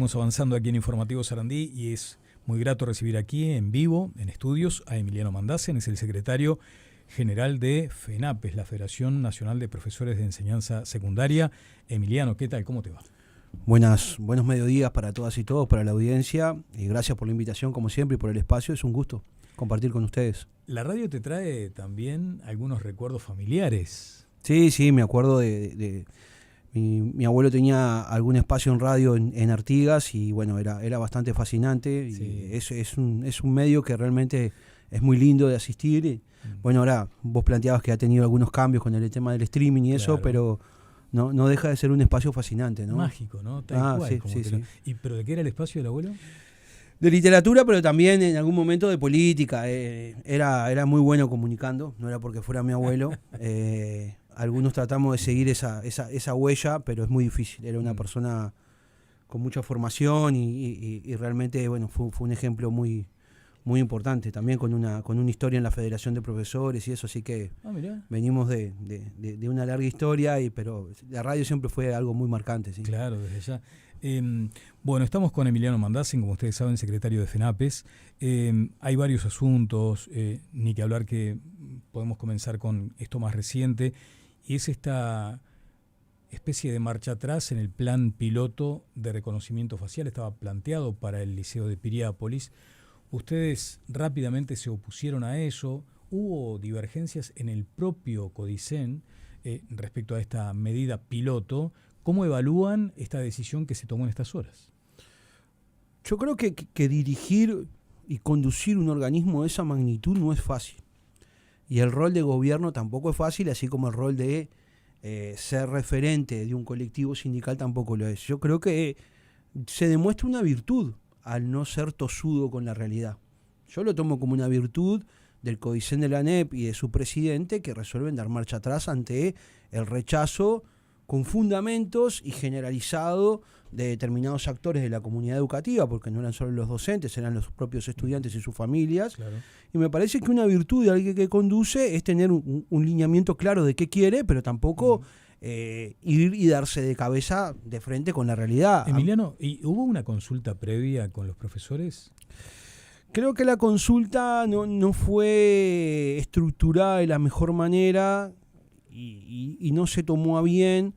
Estamos avanzando aquí en Informativo Sarandí y es muy grato recibir aquí en vivo, en estudios, a Emiliano Mandasen, es el secretario general de FENAPES, la Federación Nacional de Profesores de Enseñanza Secundaria. Emiliano, ¿qué tal? ¿Cómo te va? Buenos mediodías para todas y todos, para la audiencia, y gracias por la invitación como siempre y por el espacio. Es un gusto compartir con ustedes. La radio te trae también algunos recuerdos familiares. Sí, me acuerdo de mi abuelo tenía algún espacio en radio en Artigas y bueno, era bastante fascinante. Sí. Y es un medio que realmente es muy lindo de asistir. Y, bueno, ahora vos planteabas que ha tenido algunos cambios con el tema del streaming y eso, pero no deja de ser un espacio fascinante, ¿no? Mágico, ¿no? Tal cual, sí. ¿Pero de qué era el espacio del abuelo? De literatura, pero también en algún momento de política. Era muy bueno comunicando, no era porque fuera mi abuelo. Algunos tratamos de seguir esa huella, pero es muy difícil. Era una persona con mucha formación y realmente bueno fue un ejemplo muy importante, también con una historia en la Federación de Profesores y eso, así que venimos de una larga historia, pero la radio siempre fue algo muy marcante. ¿Sí? Claro, desde ya. Bueno, estamos con Emiliano Mandasen, como ustedes saben, secretario de FENAPES. Hay varios asuntos, ni que hablar que podemos comenzar con esto más reciente, y es esta especie de marcha atrás en el plan piloto de reconocimiento facial. Estaba planteado para el Liceo de Piriápolis. Ustedes rápidamente se opusieron a eso. Hubo divergencias en el propio Codicen respecto a esta medida piloto. ¿Cómo evalúan esta decisión que se tomó en estas horas? Yo creo que dirigir y conducir un organismo de esa magnitud no es fácil. Y el rol de gobierno tampoco es fácil, así como el rol de ser referente de un colectivo sindical tampoco lo es. Yo creo que se demuestra una virtud al no ser tosudo con la realidad. Yo lo tomo como una virtud del Codicen de la ANEP y de su presidente, que resuelven dar marcha atrás ante el rechazo con fundamentos y generalizado de determinados actores de la comunidad educativa, porque no eran solo los docentes, eran los propios estudiantes y sus familias. Claro. Y me parece que una virtud de alguien que conduce es tener un lineamiento claro de qué quiere, pero tampoco ir y darse de cabeza de frente con la realidad. Emiliano, ¿y hubo una consulta previa con los profesores? Creo que la consulta no fue estructurada de la mejor manera y no se tomó a bien.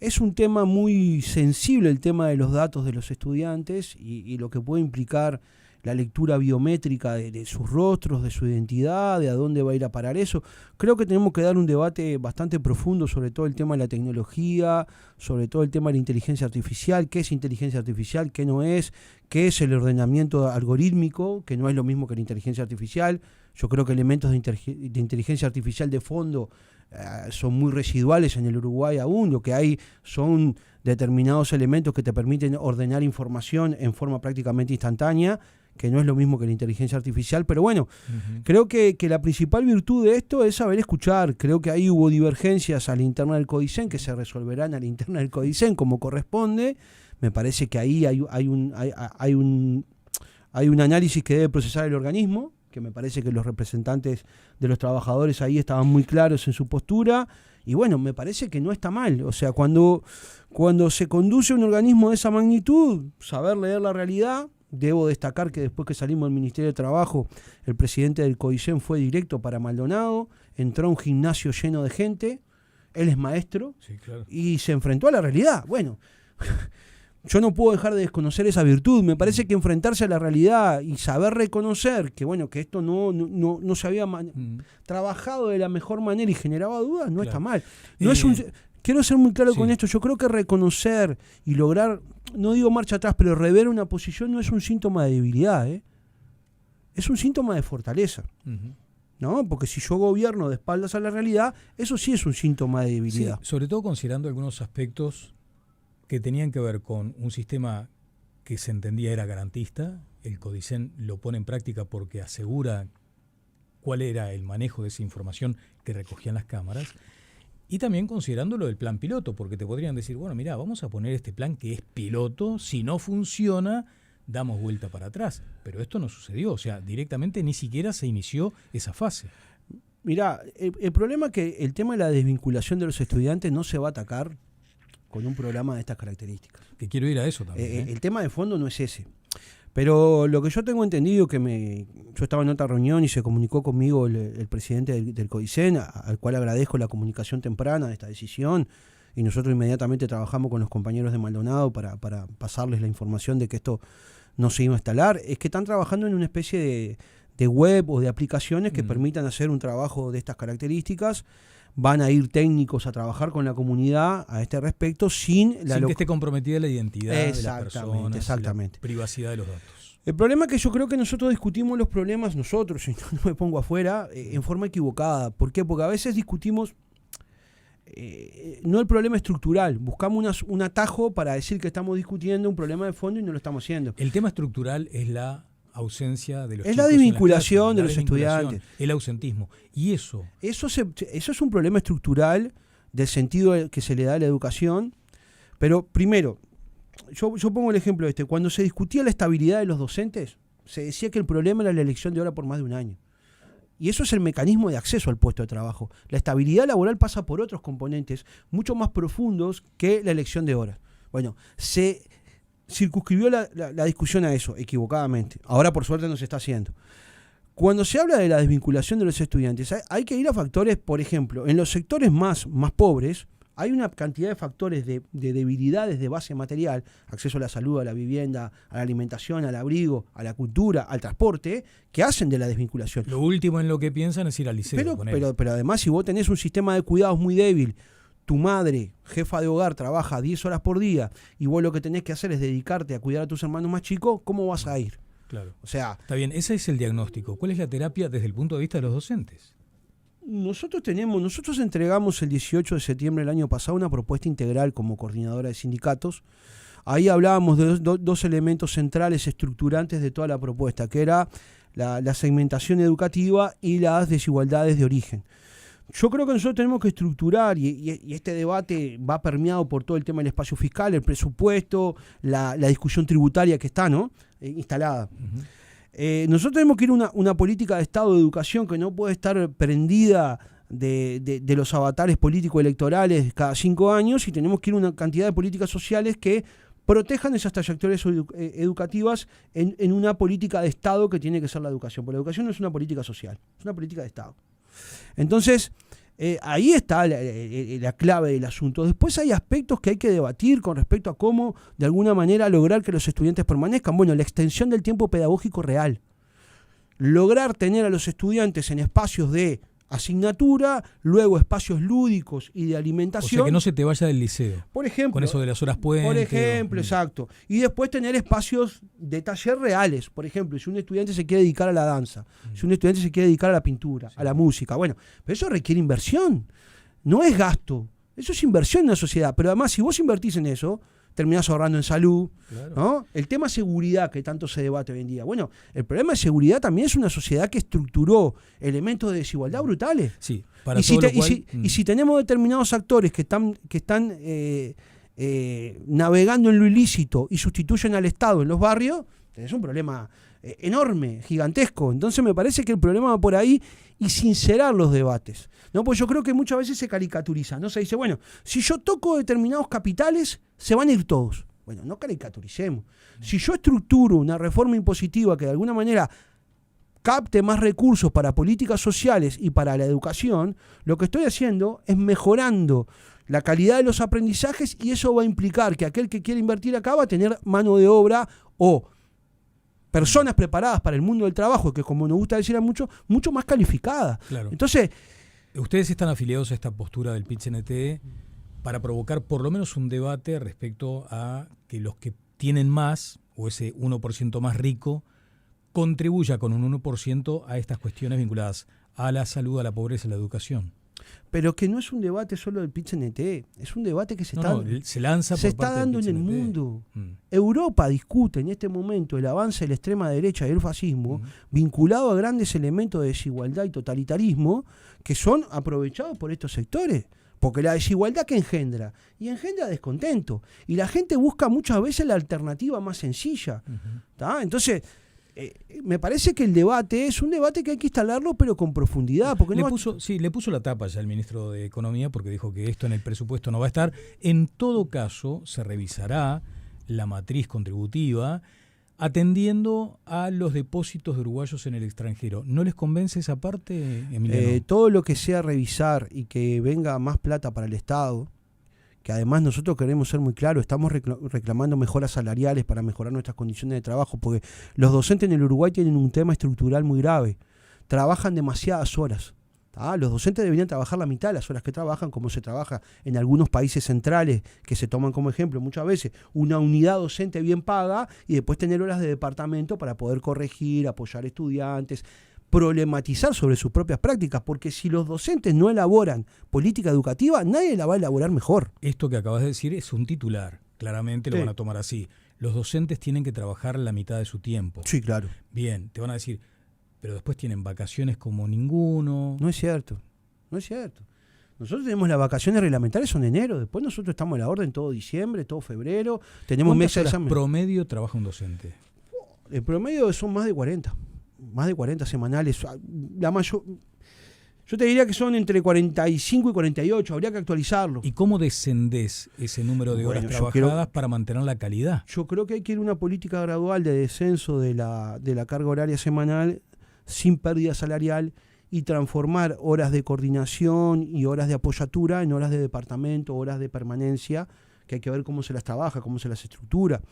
Es un tema muy sensible, el tema de los datos de los estudiantes y lo que puede implicar la lectura biométrica de sus rostros, de su identidad, de a dónde va a ir a parar eso. Creo que tenemos que dar un debate bastante profundo sobre todo el tema de la tecnología, sobre todo el tema de la inteligencia artificial, qué es inteligencia artificial, qué no es, qué es el ordenamiento algorítmico, que no es lo mismo que la inteligencia artificial. Yo creo que elementos de inteligencia artificial de fondo son muy residuales en el Uruguay aún. Lo que hay son determinados elementos que te permiten ordenar información en forma prácticamente instantánea, que no es lo mismo que la inteligencia artificial, pero bueno, creo que la principal virtud de esto es saber escuchar. Creo que ahí hubo divergencias a la interna del Codicen que se resolverán a la interna del Codicen como corresponde. Me parece que ahí hay un análisis que debe procesar el organismo, que me parece que los representantes de los trabajadores ahí estaban muy claros en su postura, y bueno, me parece que no está mal. O sea, cuando se conduce un organismo de esa magnitud, saber leer la realidad. Debo destacar que después que salimos del Ministerio de Trabajo, el presidente del Codicen fue directo para Maldonado, entró a un gimnasio lleno de gente, él es maestro, sí, claro, y se enfrentó a la realidad. Bueno, yo no puedo dejar de desconocer esa virtud. Me parece que enfrentarse a la realidad y saber reconocer que bueno, que esto no se había trabajado de la mejor manera y generaba dudas, no está mal. No es quiero ser muy claro con esto. Yo creo que reconocer y lograr, no digo marcha atrás, pero rever una posición no es un síntoma de debilidad, es un síntoma de fortaleza. ¿No? Porque si yo gobierno de espaldas a la realidad, eso sí es un síntoma de debilidad. Sí, sobre todo considerando algunos aspectos que tenían que ver con un sistema que se entendía era garantista. El Codicen lo pone en práctica porque asegura cuál era el manejo de esa información que recogían las cámaras. Y también considerando lo del plan piloto, porque te podrían decir, bueno, mira, vamos a poner este plan que es piloto, si no funciona, damos vuelta para atrás. Pero esto no sucedió, o sea, directamente ni siquiera se inició esa fase. Mirá, el problema es que el tema de la desvinculación de los estudiantes no se va a atacar con un programa de estas características. Que quiero ir a eso también. El tema de fondo no es ese. Pero lo que yo tengo entendido, yo estaba en otra reunión y se comunicó conmigo el presidente del CODICEN, al cual agradezco la comunicación temprana de esta decisión, y nosotros inmediatamente trabajamos con los compañeros de Maldonado para pasarles la información de que esto no se iba a instalar, es que están trabajando en una especie de web o de aplicaciones que permitan hacer un trabajo de estas características. Van a ir técnicos a trabajar con la comunidad a este respecto sin que esté comprometida la identidad de las personas, exactamente. La privacidad de los datos. El problema es que yo creo que nosotros discutimos los problemas, nosotros, y no me pongo afuera, en forma equivocada. ¿Por qué? Porque a veces discutimos no el problema estructural, buscamos un atajo para decir que estamos discutiendo un problema de fondo y no lo estamos haciendo. El tema estructural es la ausencia de los es la desvinculación de los estudiantes, el ausentismo, y eso es un problema estructural del sentido que se le da a la educación. Pero primero, yo pongo el ejemplo cuando se discutía la estabilidad de los docentes, se decía que el problema era la elección de hora por más de un año, y eso es el mecanismo de acceso al puesto de trabajo. La estabilidad laboral pasa por otros componentes mucho más profundos que la elección de horas. Bueno, se circunscribió la discusión a eso, equivocadamente. Ahora, por suerte, no se está haciendo. Cuando se habla de la desvinculación de los estudiantes, hay que ir a factores, por ejemplo, en los sectores más pobres, hay una cantidad de factores de debilidades de base material, acceso a la salud, a la vivienda, a la alimentación, al abrigo, a la cultura, al transporte, que hacen de la desvinculación. Lo último en lo que piensan es ir al liceo. Pero además, si vos tenés un sistema de cuidados muy débil, tu madre, jefa de hogar, trabaja 10 horas por día y vos lo que tenés que hacer es dedicarte a cuidar a tus hermanos más chicos, ¿cómo vas a ir? Claro. O sea, está bien, ese es el diagnóstico. ¿Cuál es la terapia desde el punto de vista de los docentes? Nosotros entregamos el 18 de septiembre del año pasado una propuesta integral como coordinadora de sindicatos. Ahí hablábamos de dos elementos centrales estructurantes de toda la propuesta, que era la segmentación educativa y las desigualdades de origen. Yo creo que nosotros tenemos que estructurar, y este debate va permeado por todo el tema del espacio fiscal, el presupuesto, la discusión tributaria que está, ¿no? Instalada. Uh-huh. Nosotros tenemos que ir a una política de Estado de educación que no puede estar prendida de los avatares políticos electorales cada 5 años, y tenemos que ir a una cantidad de políticas sociales que protejan esas trayectorias educativas en una política de Estado que tiene que ser la educación. Porque la educación no es una política social, es una política de Estado. Entonces, ahí está la clave del asunto. Después hay aspectos que hay que debatir con respecto a cómo, de alguna manera, lograr que los estudiantes permanezcan. Bueno, la extensión del tiempo pedagógico real. Lograr tener a los estudiantes en espacios de asignatura, luego espacios lúdicos y de alimentación. O sea, que no se te vaya del liceo. Por ejemplo. Con eso de las horas puente. Por ejemplo, exacto. Y después tener espacios de taller reales. Por ejemplo, si un estudiante se quiere dedicar a la danza, si un estudiante se quiere dedicar a la pintura, a la música. Bueno, pero eso requiere inversión. No es gasto. Eso es inversión en la sociedad. Pero además, si vos invertís en eso, terminás ahorrando en salud, claro, ¿no? El tema seguridad que tanto se debate hoy en día. Bueno, el problema de seguridad también es una sociedad que estructuró elementos de desigualdad brutales. Sí, para todo lo cual, y si tenemos determinados actores que están navegando en lo ilícito y sustituyen al Estado en los barrios, tenés un problema enorme, gigantesco. Entonces me parece que el problema va por ahí, y sincerar los debates, ¿no? Pues yo creo que muchas veces se caricaturiza, ¿no? Se dice, bueno, si yo toco determinados capitales, se van a ir todos. Bueno, no caricaturicemos. Si yo estructuro una reforma impositiva que de alguna manera capte más recursos para políticas sociales y para la educación, lo que estoy haciendo es mejorando la calidad de los aprendizajes, y eso va a implicar que aquel que quiere invertir acá va a tener mano de obra o personas preparadas para el mundo del trabajo, que como nos gusta decir a mucho más calificadas. Claro. Entonces, ustedes están afiliados a esta postura del PIT-CNT para provocar por lo menos un debate respecto a que los que tienen más, o ese 1% más rico, contribuya con un 1% a estas cuestiones vinculadas a la salud, a la pobreza, a la educación. Pero que no es un debate solo del PIT-CNT, es un debate que se está dando en el mundo. Europa discute en este momento el avance de la extrema derecha y el fascismo, vinculado a grandes elementos de desigualdad y totalitarismo que son aprovechados por estos sectores. Porque la desigualdad que engendra descontento. Y la gente busca muchas veces la alternativa más sencilla. Entonces, me parece que el debate es un debate que hay que instalarlo, pero con profundidad. Porque le puso la tapa ya el ministro de Economía porque dijo que esto en el presupuesto no va a estar. En todo caso, se revisará la matriz contributiva atendiendo a los depósitos de uruguayos en el extranjero. ¿No les convence esa parte, Emiliano? Todo lo que sea revisar y que venga más plata para el Estado, que además nosotros queremos ser muy claros, estamos reclamando mejoras salariales para mejorar nuestras condiciones de trabajo, porque los docentes en el Uruguay tienen un tema estructural muy grave. Trabajan demasiadas horas. Los docentes deberían trabajar la mitad de las horas que trabajan, como se trabaja en algunos países centrales, que se toman como ejemplo muchas veces, una unidad docente bien paga y después tener horas de departamento para poder corregir, apoyar estudiantes, problematizar sobre sus propias prácticas, porque si los docentes no elaboran política educativa, nadie la va a elaborar mejor. Esto que acabas de decir es un titular, claramente lo van a tomar así. Los docentes tienen que trabajar la mitad de su tiempo. Sí, claro. Bien, te van a decir, pero después tienen vacaciones como ninguno. No es cierto, no es cierto. Nosotros tenemos las vacaciones reglamentarias, son en enero, después nosotros estamos en la orden todo diciembre, todo febrero, tenemos meses de examen. ¿Cuántas horas promedio trabaja un docente? El promedio son más de 40. Más de 40 semanales. Yo te diría que son entre 45 y 48, habría que actualizarlo. ¿Y cómo descendés ese número de horas trabajadas para mantener la calidad? Yo creo que hay que ir a una política gradual de descenso de la carga horaria semanal sin pérdida salarial y transformar horas de coordinación y horas de apoyatura en horas de departamento, horas de permanencia, que hay que ver cómo se las trabaja, cómo se las estructura.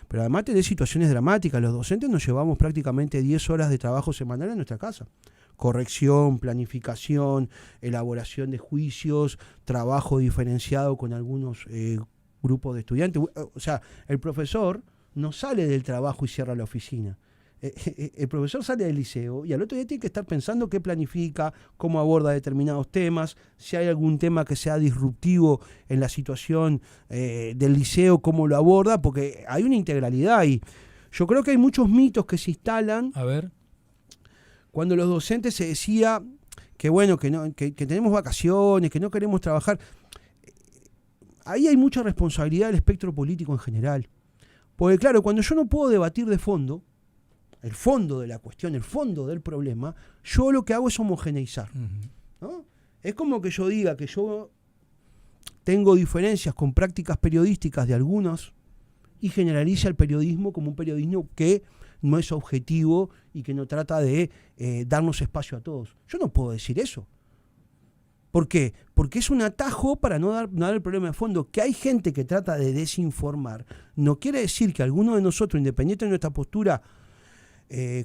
Pero además tenés situaciones dramáticas. Los docentes nos llevamos prácticamente 10 horas de trabajo semanal en nuestra casa. Corrección, planificación, elaboración de juicios, trabajo diferenciado con algunos grupos de estudiantes. O sea, el profesor no sale del trabajo y cierra la oficina. El profesor sale del liceo y al otro día tiene que estar pensando qué planifica, cómo aborda determinados temas, si hay algún tema que sea disruptivo en la situación del liceo, cómo lo aborda, porque hay una integralidad y yo creo que hay muchos mitos que se instalan. A ver. Cuando los docentes se decía que bueno, que tenemos vacaciones, que no queremos trabajar. Ahí hay mucha responsabilidad del espectro político en general. Porque claro, cuando yo no puedo debatir de fondo, el fondo de la cuestión, el fondo del problema, yo lo que hago es homogeneizar. ¿No? Es como que yo diga que yo tengo diferencias con prácticas periodísticas de algunos y generaliza el periodismo como un periodismo que no es objetivo y que no trata de darnos espacio a todos. Yo no puedo decir eso. ¿Por qué? Porque es un atajo para no dar el problema de fondo. Que hay gente que trata de desinformar no quiere decir que alguno de nosotros, independiente de nuestra postura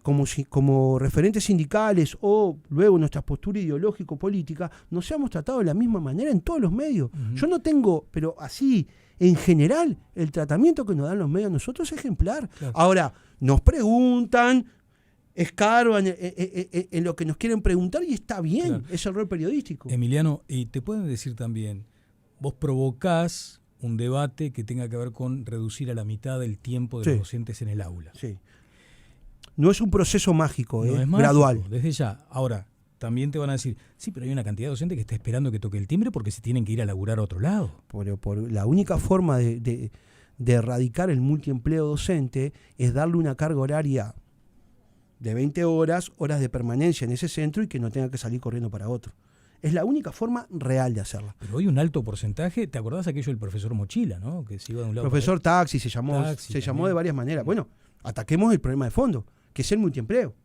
como referentes sindicales o luego nuestra postura ideológico-política, no seamos tratados de la misma manera en todos los medios. Yo no tengo, pero así, en general, el tratamiento que nos dan los medios a nosotros es ejemplar. Claro. Ahora, nos preguntan, escarban en lo que nos quieren preguntar y está bien, claro. Es el rol periodístico. Emiliano, y te pueden decir también, vos provocás un debate que tenga que ver con reducir a la mitad el tiempo de los docentes en el aula. Sí. No es un proceso mágico, no es mágico, gradual. Desde ya. Ahora, también te van a decir, sí, pero hay una cantidad de docentes que está esperando que toque el timbre porque se tienen que ir a laburar a otro lado. Por la única forma de erradicar el multiempleo docente es darle una carga horaria de 20 horas de permanencia en ese centro y que no tenga que salir corriendo para otro. Es la única forma real de hacerla. Pero hoy un alto porcentaje, ¿te acordás aquello del profesor Mochila, ¿no? Que se iba de un lado. Profesor Taxi se llamó de varias maneras. Bueno, ataquemos el problema de fondo, que es el multiempleo,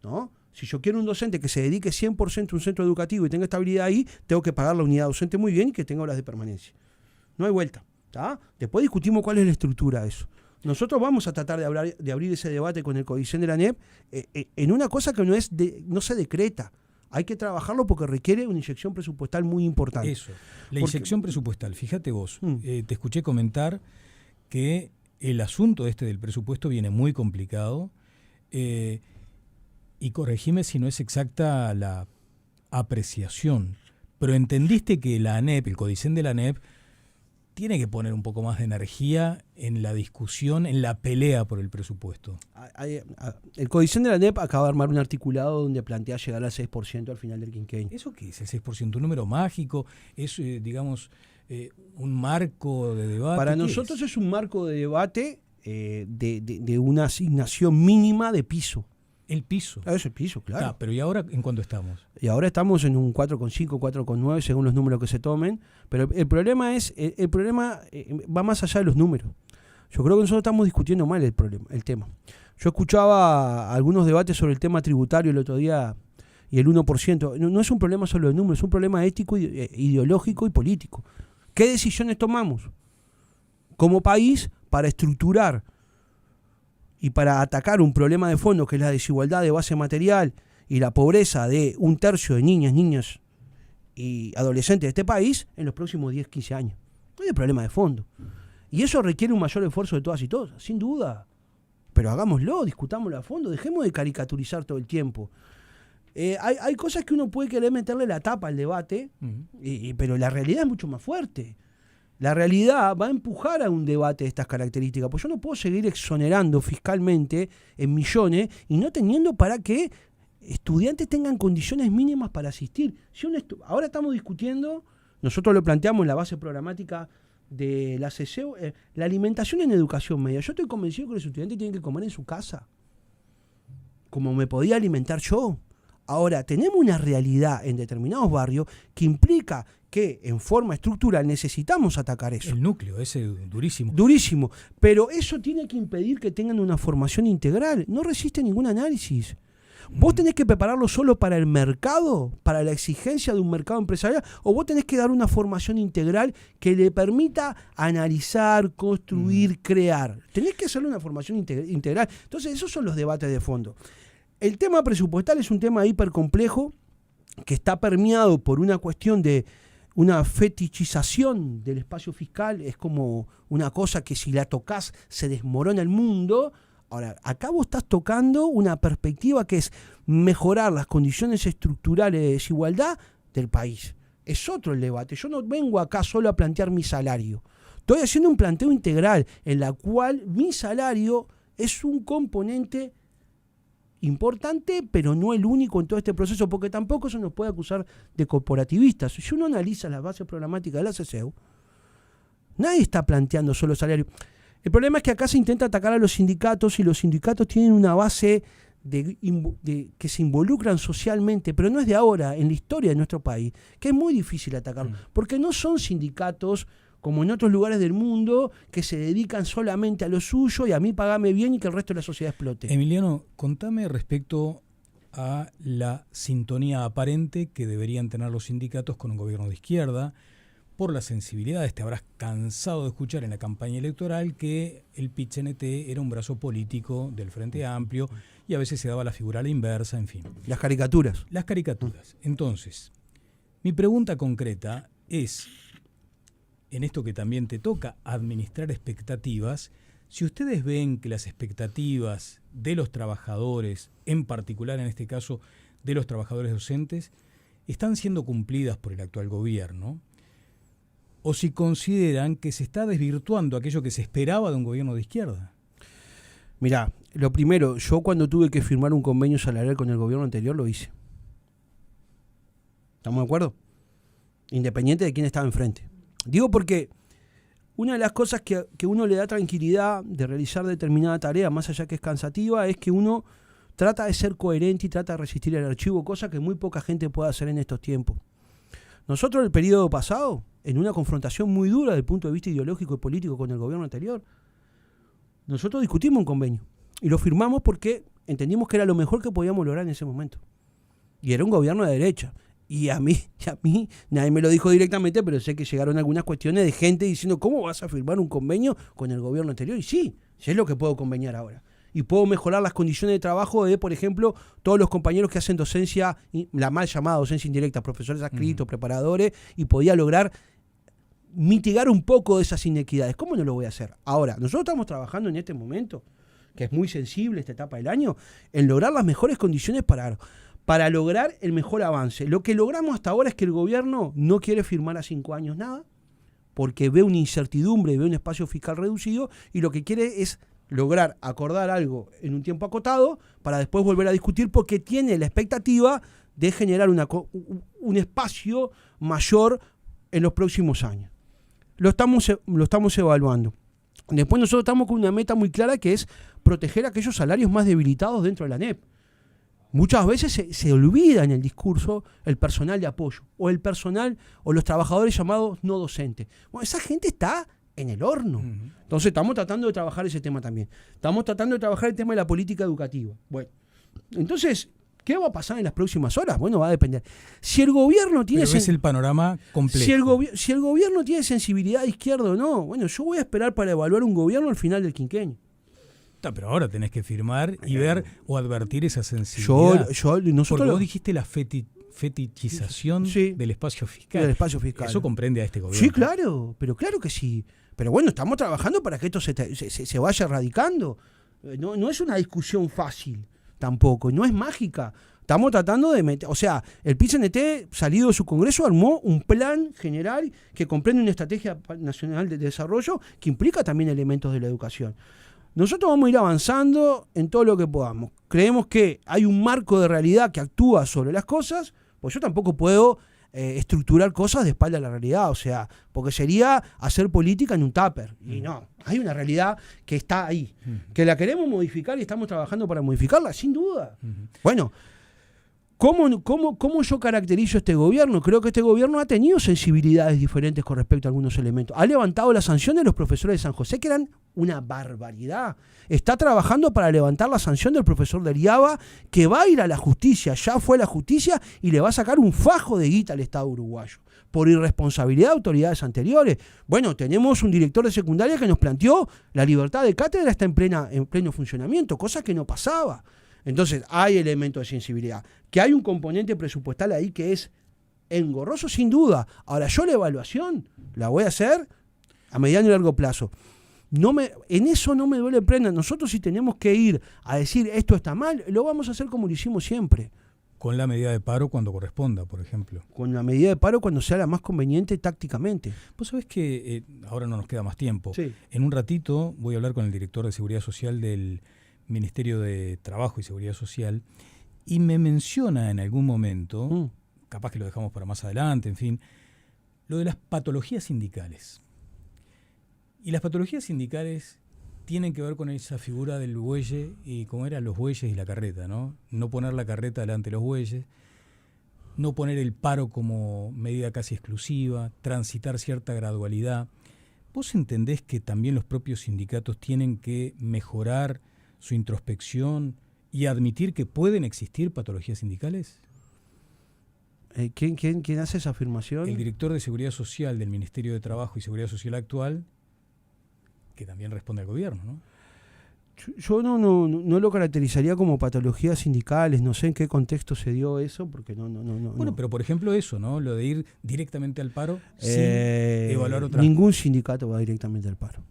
¿no? Si yo quiero un docente que se dedique 100% a un centro educativo y tenga estabilidad ahí, tengo que pagar la unidad docente muy bien y que tenga horas de permanencia. No hay vuelta, ¿tá? Después discutimos cuál es la estructura de eso. Nosotros vamos a tratar de abrir ese debate con el Codicen de la ANEP en una cosa que no se decreta. Hay que trabajarlo porque requiere una inyección presupuestal muy importante. Eso, inyección presupuestal. Fíjate vos, te escuché comentar que el asunto del presupuesto viene muy complicado y corregime si no es exacta la apreciación, pero entendiste que la ANEP, el Codicen de la ANEP, tiene que poner un poco más de energía en la discusión, en la pelea por el presupuesto. El Codicen de la ANEP acaba de armar un articulado donde plantea llegar al 6% al final del quinquenio. ¿Eso qué es el 6%? ¿Un número mágico? ¿Es, digamos, un marco de debate? Para nosotros es un marco de debate de una asignación mínima de piso. El piso. Claro, es el piso, claro. Pero ¿y ahora en cuánto estamos? Y ahora estamos en un 4,5, 4,9 según los números que se tomen. Pero el problema va más allá de los números. Yo creo que nosotros estamos discutiendo mal el tema. Yo escuchaba algunos debates sobre el tema tributario el otro día y el 1%. No es un problema solo de números, es un problema ético, ideológico y político. ¿Qué decisiones tomamos como país para estructurar y para atacar un problema de fondo que es la desigualdad de base material y la pobreza de 1/3 de niñas y adolescentes de este país en los próximos 10, 15 años? No hay problema de fondo. Y eso requiere un mayor esfuerzo de todas y todos, sin duda. Pero hagámoslo, discutámoslo a fondo, dejemos de caricaturizar todo el tiempo. Hay cosas que uno puede querer meterle la tapa al debate, pero la realidad es mucho más fuerte. La realidad va a empujar a un debate de estas características, pues yo no puedo seguir exonerando fiscalmente en millones y no teniendo para que estudiantes tengan condiciones mínimas para asistir. Ahora estamos discutiendo, nosotros lo planteamos en la base programática de la CCU, la alimentación en educación media. Yo estoy convencido que los estudiantes tienen que comer en su casa, como me podía alimentar yo. Ahora, tenemos una realidad en determinados barrios que implica que en forma estructural necesitamos atacar eso. El núcleo, ese durísimo. Durísimo. Pero eso tiene que impedir que tengan una formación integral. No resiste ningún análisis. ¿Vos tenés que prepararlo solo para el mercado, para la exigencia de un mercado empresarial? ¿O vos tenés que dar una formación integral que le permita analizar, construir, crear? Tenés que hacerle una formación integral. Entonces, esos son los debates de fondo. El tema presupuestal es un tema hipercomplejo que está permeado por una cuestión de una fetichización del espacio fiscal. Es como una cosa que si la tocas se desmorona el mundo. Ahora, acá vos estás tocando una perspectiva que es mejorar las condiciones estructurales de desigualdad del país. Es otro el debate. Yo no vengo acá solo a plantear mi salario. Estoy haciendo un planteo integral en la cual mi salario es un componente importante, pero no el único en todo este proceso, porque tampoco se nos puede acusar de corporativistas. Si uno analiza las bases programáticas de la CCU, nadie está planteando solo salario. El problema es que acá se intenta atacar a los sindicatos y los sindicatos tienen una base que se involucran socialmente, pero no es de ahora, en la historia de nuestro país, que es muy difícil atacarlo, porque no son sindicatos como en otros lugares del mundo, que se dedican solamente a lo suyo y a mí pagame bien y que el resto de la sociedad explote. Emiliano, contame respecto a la sintonía aparente que deberían tener los sindicatos con un gobierno de izquierda, por las sensibilidades. Te habrás cansado de escuchar en la campaña electoral que el PIT-CNT era un brazo político del Frente Amplio y a veces se daba la figura a la inversa, en fin. Las caricaturas. Las caricaturas. Entonces, mi pregunta concreta es, en esto que también te toca, administrar expectativas, si ustedes ven que las expectativas de los trabajadores, en particular en este caso de los trabajadores docentes, están siendo cumplidas por el actual gobierno, o si consideran que se está desvirtuando aquello que se esperaba de un gobierno de izquierda. Mirá, lo primero, yo cuando tuve que firmar un convenio salarial con el gobierno anterior lo hice. ¿Estamos de acuerdo? Independiente de quién estaba enfrente. Digo porque una de las cosas que uno le da tranquilidad de realizar determinada tarea, más allá que es cansativa, es que uno trata de ser coherente y trata de resistir el archivo, cosa que muy poca gente puede hacer en estos tiempos. Nosotros el periodo pasado, en una confrontación muy dura desde el punto de vista ideológico y político con el gobierno anterior, nosotros discutimos un convenio y lo firmamos porque entendimos que era lo mejor que podíamos lograr en ese momento. Y era un gobierno de derecha. Y a mí, nadie me lo dijo directamente, pero sé que llegaron algunas cuestiones de gente diciendo, ¿cómo vas a firmar un convenio con el gobierno anterior? Y sí es lo que puedo conveniar ahora. Y puedo mejorar las condiciones de trabajo de, por ejemplo, todos los compañeros que hacen docencia, la mal llamada docencia indirecta, profesores adscritos, preparadores, y podía lograr mitigar un poco de esas inequidades. ¿Cómo no lo voy a hacer? Ahora, nosotros estamos trabajando en este momento, que es muy sensible esta etapa del año, en lograr las mejores condiciones para lograr el mejor avance. Lo que logramos hasta ahora es que el gobierno no quiere firmar a 5 años nada, porque ve una incertidumbre y ve un espacio fiscal reducido, y lo que quiere es lograr acordar algo en un tiempo acotado para después volver a discutir, porque tiene la expectativa de generar un espacio mayor en los próximos años. Lo estamos evaluando. Después nosotros estamos con una meta muy clara que es proteger aquellos salarios más debilitados dentro de la ANEP. Muchas veces se olvida en el discurso el personal de apoyo o el personal o los trabajadores llamados no docentes. Bueno, esa gente está en el horno. Entonces estamos tratando de trabajar ese tema también. Estamos tratando de trabajar el tema de la política educativa. Bueno, entonces, ¿qué va a pasar en las próximas horas? Bueno, va a depender. Si el gobierno tiene... Pero es el panorama complejo. Si el gobierno tiene sensibilidad de izquierda o no, bueno, yo voy a esperar para evaluar un gobierno al final del quinquenio. Pero ahora tenés que firmar y ver o advertir esa sensibilidad. Porque vos dijiste la fetichización del espacio fiscal. Del espacio fiscal. Eso comprende a este gobierno. Sí, claro, pero claro que sí. Pero bueno, estamos trabajando para que esto se vaya erradicando. No es una discusión fácil tampoco, no es mágica. Estamos tratando de meter, o sea, el PIT-CNT, salido de su congreso, armó un plan general que comprende una estrategia nacional de desarrollo que implica también elementos de la educación. Nosotros vamos a ir avanzando en todo lo que podamos. Creemos que hay un marco de realidad que actúa sobre las cosas, pues yo tampoco puedo estructurar cosas de espalda a la realidad, o sea, porque sería hacer política en un tupper. Y no, hay una realidad que está ahí, que la queremos modificar y estamos trabajando para modificarla, sin duda. Bueno, ¿Cómo yo caracterizo este gobierno? Creo que este gobierno ha tenido sensibilidades diferentes con respecto a algunos elementos. Ha levantado las sanciones de los profesores de San José, que eran una barbaridad. Está trabajando para levantar la sanción del profesor de Liaba, que va a ir a la justicia, ya fue a la justicia, y le va a sacar un fajo de guita al Estado uruguayo, por irresponsabilidad de autoridades anteriores. Bueno, tenemos un director de secundaria que nos planteó la libertad de cátedra está en pleno funcionamiento, cosa que no pasaba. Entonces, hay elementos de sensibilidad. Que hay un componente presupuestal ahí que es engorroso, sin duda. Ahora, yo la evaluación la voy a hacer a mediano y largo plazo. En eso no me duele prenda. Nosotros, si tenemos que ir a decir esto está mal, lo vamos a hacer como lo hicimos siempre. Con la medida de paro cuando corresponda, por ejemplo. Con la medida de paro cuando sea la más conveniente tácticamente. Vos sabés que ahora no nos queda más tiempo. Sí. En un ratito voy a hablar con el director de Seguridad Social del Ministerio de Trabajo y Seguridad Social, y me menciona en algún momento, capaz que lo dejamos para más adelante, en fin, lo de las patologías sindicales. Y las patologías sindicales tienen que ver con esa figura del bueye, y cómo eran los bueyes y la carreta, ¿no? No poner la carreta delante de los bueyes, no poner el paro como medida casi exclusiva, transitar cierta gradualidad. ¿Vos entendés que también los propios sindicatos tienen que mejorar su introspección y admitir que pueden existir patologías sindicales? ¿Quién hace esa afirmación? El director de Seguridad Social del Ministerio de Trabajo y Seguridad Social actual, que también responde al gobierno, ¿no? Yo no lo caracterizaría como patologías sindicales, no sé en qué contexto se dio eso, porque no. Bueno, pero por ejemplo eso, ¿no? Lo de ir directamente al paro sin evaluar otras. Ningún sindicato va directamente al paro.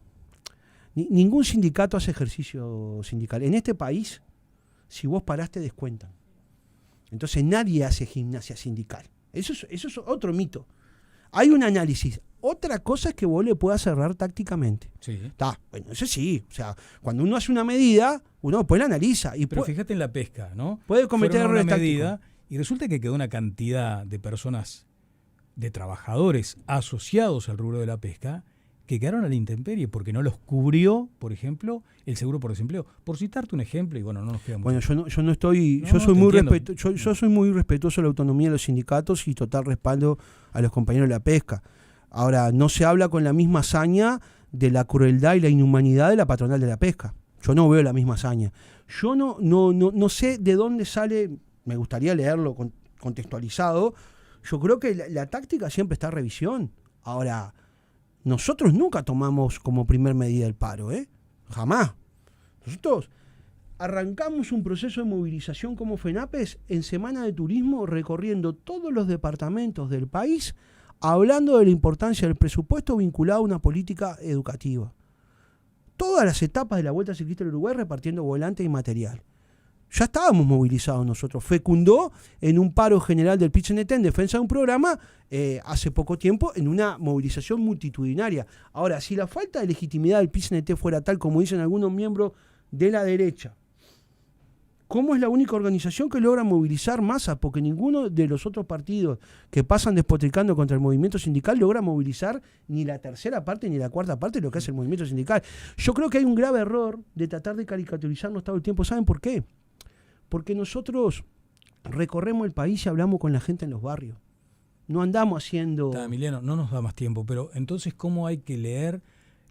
Ningún sindicato hace ejercicio sindical. En este país, si vos parás, te descuentan. Entonces nadie hace gimnasia sindical. Eso es otro mito. Hay un análisis. Otra cosa es que vos le puedas cerrar tácticamente. Sí. Bueno, eso sí. O sea, cuando uno hace una medida, uno después la analiza. Pero fíjate en la pesca, ¿no? Puede cometer errores tácticos. Y resulta que quedó una cantidad de personas, de trabajadores asociados al rubro de la pesca, que quedaron a la intemperie porque no los cubrió, por ejemplo, el seguro por desempleo. Por citarte un ejemplo, y bueno, no nos queda mucho. Bueno, yo no estoy, yo soy muy respetuoso de la autonomía de los sindicatos y total respaldo a los compañeros de la pesca. Ahora, no se habla con la misma hazaña de la crueldad y la inhumanidad de la patronal de la pesca. Yo no veo la misma hazaña. Yo no sé de dónde sale, me gustaría leerlo contextualizado. Yo creo que la táctica siempre está a revisión. Ahora, nosotros nunca tomamos como primer medida el paro, jamás. Nosotros arrancamos un proceso de movilización como FENAPES en Semana de Turismo, recorriendo todos los departamentos del país, hablando de la importancia del presupuesto vinculado a una política educativa. Todas las etapas de la Vuelta Ciclista del Uruguay repartiendo volantes y material. Ya estábamos movilizados nosotros. Fecundó en un paro general del PIT-CNT en defensa de un programa hace poco tiempo en una movilización multitudinaria. Ahora, si la falta de legitimidad del PIT-CNT fuera tal como dicen algunos miembros de la derecha, ¿Cómo es la única organización que logra movilizar masas? Porque ninguno de los otros partidos que pasan despotricando contra el movimiento sindical logra movilizar ni la tercera parte ni la cuarta parte de lo que hace el movimiento sindical. Yo creo que hay un grave error de tratar de caricaturizarnos todo el tiempo. ¿Saben por qué? Porque nosotros recorremos el país y hablamos con la gente en los barrios. No andamos haciendo... Emiliano, no nos da más tiempo, pero entonces, ¿cómo hay que leer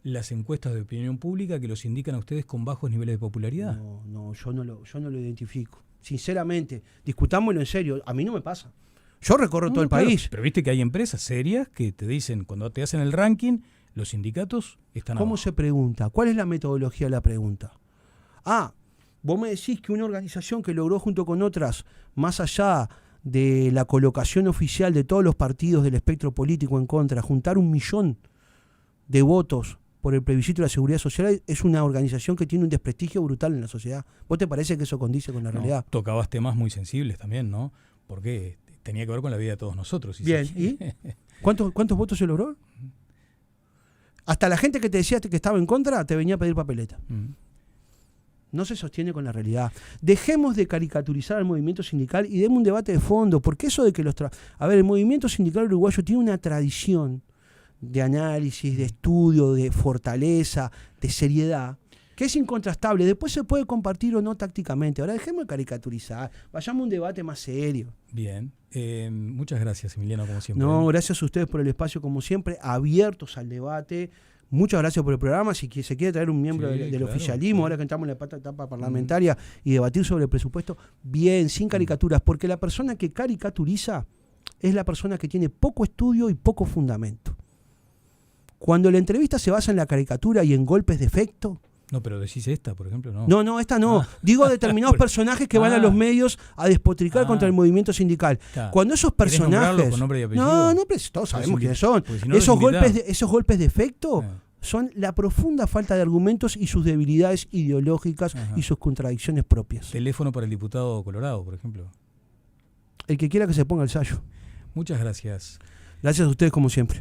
las encuestas de opinión pública que los indican a ustedes con bajos niveles de popularidad? No, yo no lo identifico. Sinceramente, discutámoslo en serio. A mí no me pasa. Yo recorro todo el país. Pero viste que hay empresas serias que te dicen, cuando te hacen el ranking, los sindicatos están ¿Cómo abajo. se pregunta? ¿Cuál es la metodología de la pregunta? Vos me decís que una organización que logró junto con otras, más allá de la colocación oficial de todos los partidos del espectro político en contra, juntar 1 millón de votos por el plebiscito de la seguridad social, es una organización que tiene un desprestigio brutal en la sociedad. ¿Vos te parece que eso condice con la realidad? Tocabas temas muy sensibles también, ¿no? Porque tenía que ver con la vida de todos nosotros. Bien, ¿y? ¿Cuántos votos se logró? Hasta la gente que te decía que estaba en contra te venía a pedir papeleta. No se sostiene con la realidad. Dejemos de caricaturizar al movimiento sindical y demos un debate de fondo, porque eso de que el movimiento sindical uruguayo tiene una tradición de análisis, de estudio, de fortaleza, de seriedad, que es incontrastable. Después se puede compartir o no tácticamente. Ahora dejemos de caricaturizar, vayamos a un debate más serio. Bien, muchas gracias, Emiliano, como siempre. No, gracias a ustedes por el espacio, como siempre, abiertos al debate. Muchas gracias por el programa. Si se quiere traer un miembro del oficialismo, ahora que entramos en la etapa parlamentaria, y debatir sobre el presupuesto, bien, sin caricaturas, porque la persona que caricaturiza es la persona que tiene poco estudio y poco fundamento. Cuando la entrevista se basa en la caricatura y en golpes de efecto... No, pero decís esta, por ejemplo, no. No, esta no. Digo determinados personajes que van a los medios a despotricar contra el movimiento sindical. Cuando esos personajes... Con nombre y apellido? No, pero todos sabemos quiénes son. Si no esos golpes de efecto son la profunda falta de argumentos y sus debilidades ideológicas y sus contradicciones propias. Teléfono para el diputado Colorado, por ejemplo. El que quiera que se ponga el sayo. Muchas gracias. Gracias a ustedes como siempre.